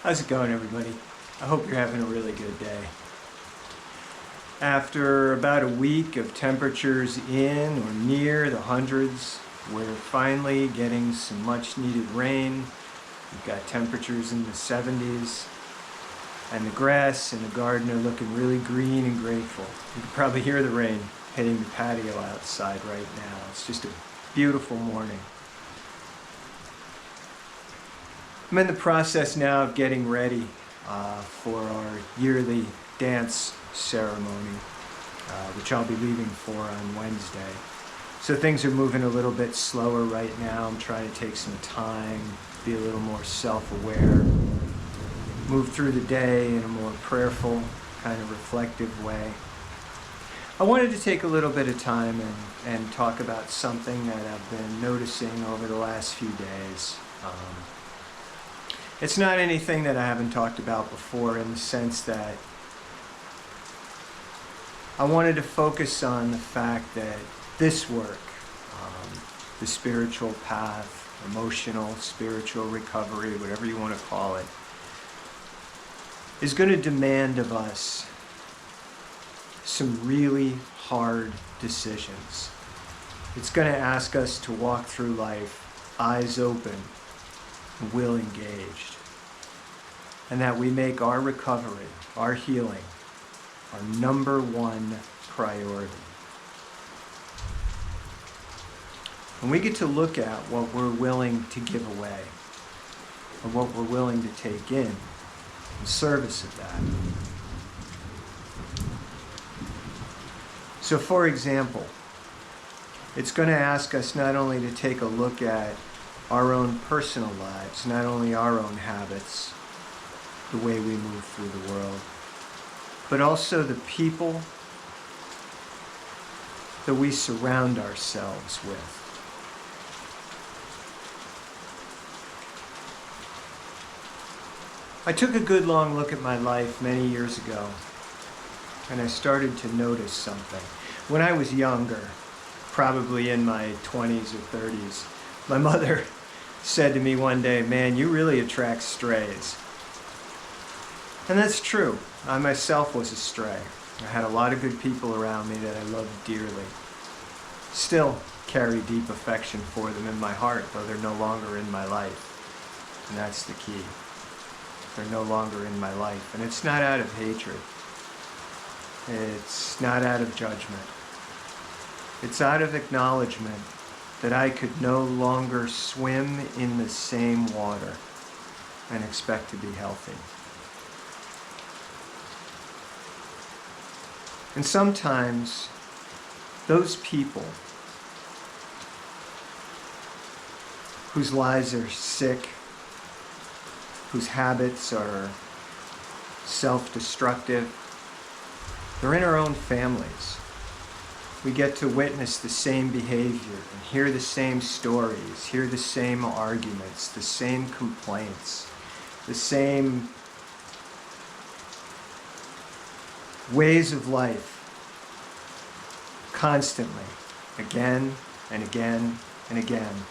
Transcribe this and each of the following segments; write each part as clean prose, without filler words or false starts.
How's it going, everybody? I hope you're having a really good day. After about a week of temperatures in or near the hundreds, we're finally getting some much needed rain. We've got temperatures in the 70s, and the grass in the garden are looking really green and grateful. You can probably hear the rain hitting the patio outside right now. It's just a beautiful morning. I'm in the process now of getting ready for our yearly dance ceremony, which I'll be leaving for on Wednesday. So things are moving a little bit slower right now. I'm trying to take some time, be a little more self-aware, move through the day in a more prayerful, kind of reflective way. I wanted to take a little bit of time and talk about something that I've been noticing over the last few days. It's not anything that I haven't talked about before, in the sense that I wanted to focus on the fact that this work, the spiritual path, emotional, spiritual recovery, whatever you want to call it, is going to demand of us some really hard decisions. It's going to ask us to walk through life eyes open, will engaged, and that we make our recovery, our healing, our number one priority. And we get to look at what we're willing to give away, or what we're willing to take in service of that. So for example, it's going to ask us not only to take a look at our own personal lives, not only our own habits, the way we move through the world, but also the people that we surround ourselves with. I took a good long look at my life many years ago, and I started to notice something. When I was younger, probably in my 20s or 30s, my mother said to me one day, "Man, you really attract strays." And that's true. I myself was a stray. I had a lot of good people around me that I loved dearly. Still carry deep affection for them in my heart, though they're no longer in my life. And that's the key. They're no longer in my life. And it's not out of hatred. It's not out of judgment. It's out of acknowledgement that I could no longer swim in the same water and expect to be healthy. And sometimes those people whose lives are sick, whose habits are self-destructive, they're in our own families. We get to witness the same behavior and hear the same stories, hear the same arguments, the same complaints, the same ways of life, constantly, again and again and again.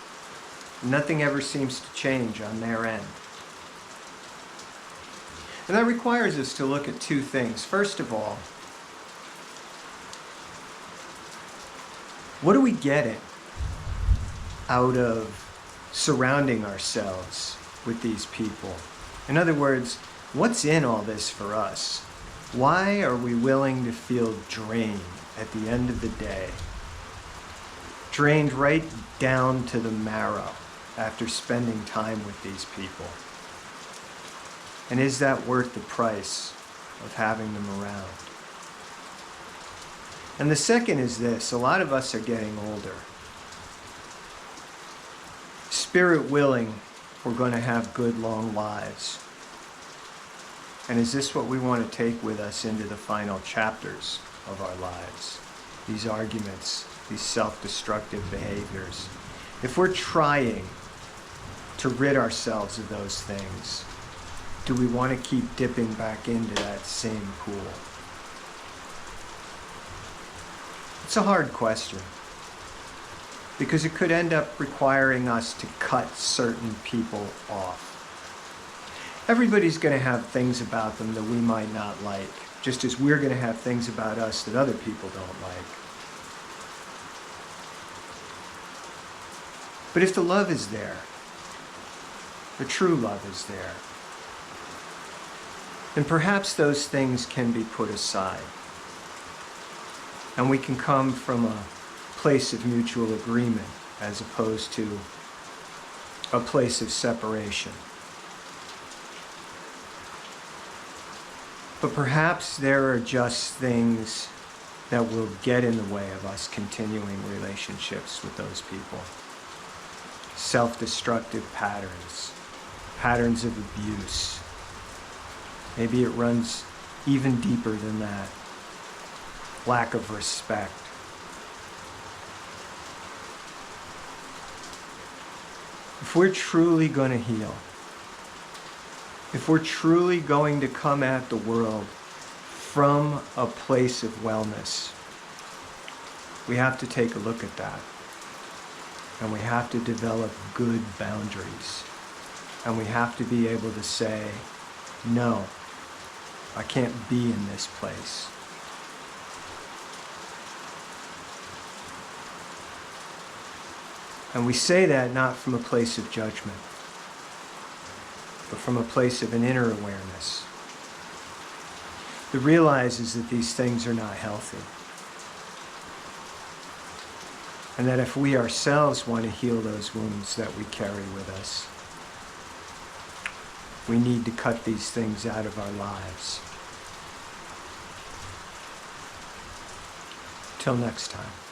Nothing ever seems to change on their end. And that requires us to look at two things. First of all, what are we getting out of surrounding ourselves with these people? In other words, what's in all this for us? Why are we willing to feel drained at the end of the day? Drained right down to the marrow after spending time with these people. And is that worth the price of having them around? And the second is this: a lot of us are getting older. Spirit willing, we're going to have good long lives. And is this what we want to take with us into the final chapters of our lives? These arguments, these self-destructive behaviors. If we're trying to rid ourselves of those things, do we want to keep dipping back into that same pool? It's a hard question, because it could end up requiring us to cut certain people off. Everybody's going to have things about them that we might not like, just as we're going to have things about us that other people don't like. But if the love is there, the true love is there, then perhaps those things can be put aside. And we can come from a place of mutual agreement as opposed to a place of separation. But perhaps there are just things that will get in the way of us continuing relationships with those people. Self-destructive patterns, patterns of abuse. Maybe it runs even deeper than that. Lack of respect. If we're truly going to heal, if we're truly going to come at the world from a place of wellness, we have to take a look at that. And we have to develop good boundaries. And we have to be able to say, no, I can't be in this place. And we say that not from a place of judgment, but from a place of an inner awareness that realizes that these things are not healthy. And that if we ourselves want to heal those wounds that we carry with us, we need to cut these things out of our lives. Till next time.